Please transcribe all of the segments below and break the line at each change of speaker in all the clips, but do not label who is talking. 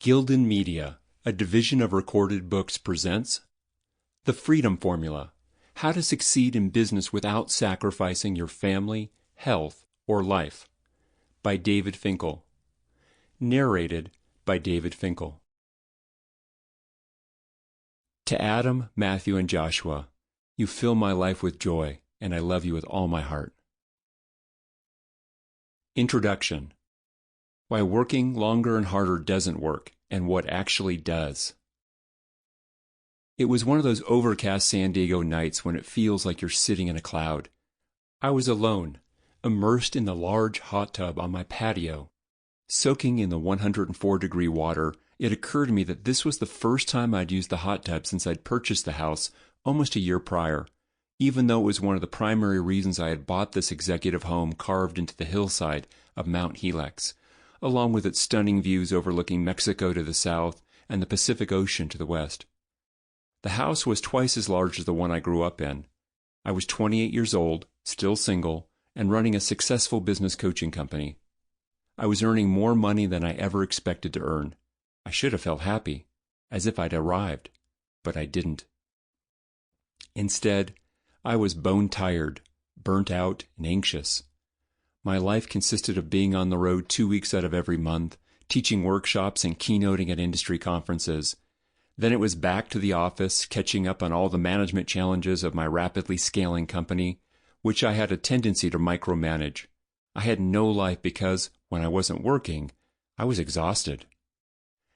Gildan Media, a division of Recorded Books, presents The Freedom Formula: How to Succeed in Business Without Sacrificing Your Family, Health, or Life, by David Finkel. Narrated by David Finkel. To Adam, Matthew, and Joshua, you fill my life with joy, and I love you with all my heart. Introduction. Why working longer and harder doesn't work, and what actually does. It was one of those overcast San Diego nights when it feels like you're sitting in a cloud. I was alone, immersed in the large hot tub on my patio. Soaking in the 104-degree water, it occurred to me that this was the first time I'd used the hot tub since I'd purchased the house almost a year prior, even though it was one of the primary reasons I had bought this executive home carved into the hillside of Mount Helix, along with its stunning views overlooking Mexico to the south and the Pacific Ocean to the west. The house was twice as large as the one I grew up in. I was 28 years old, still single, and running a successful business coaching company. I was earning more money than I ever expected to earn. I should have felt happy, as if I'd arrived, but I didn't. Instead, I was bone-tired, burnt out, and anxious. My life consisted of being on the road 2 weeks out of every month, teaching workshops and keynoting at industry conferences. Then it was back to the office, catching up on all the management challenges of my rapidly scaling company, which I had a tendency to micromanage. I had no life because, when I wasn't working, I was exhausted.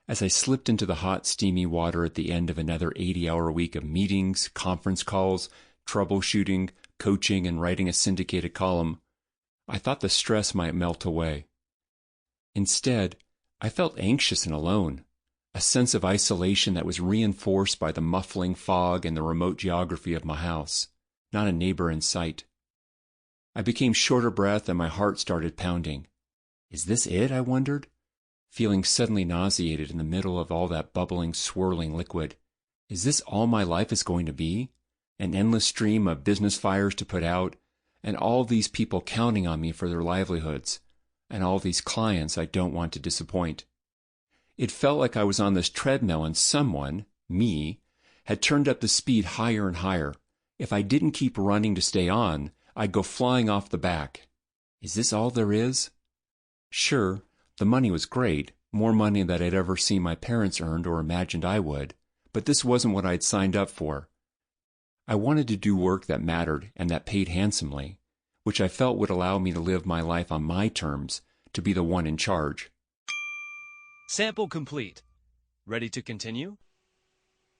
As I slipped into the hot, steamy water at the end of another 80-hour week of meetings, conference calls, troubleshooting, coaching, and writing a syndicated column, I thought the stress might melt away. Instead, I felt anxious and alone, a sense of isolation that was reinforced by the muffling fog and the remote geography of my house, not a neighbor in sight. I became short of breath and my heart started pounding. Is this it? I wondered, feeling suddenly nauseated in the middle of all that bubbling, swirling liquid. Is this all my life is going to be? An endless stream of business fires to put out, and all these people counting on me for their livelihoods, and all these clients I don't want to disappoint. It felt like I was on this treadmill and someone, me, had turned up the speed higher and higher. If I didn't keep running to stay on, I'd go flying off the back. Is this all there is? Sure, the money was great, more money than I'd ever seen my parents earned or imagined I would, but this wasn't what I'd signed up for. I wanted to do work that mattered and that paid handsomely, which I felt would allow me to live my life on my terms, to be the one in charge.
Sample complete. Ready to continue?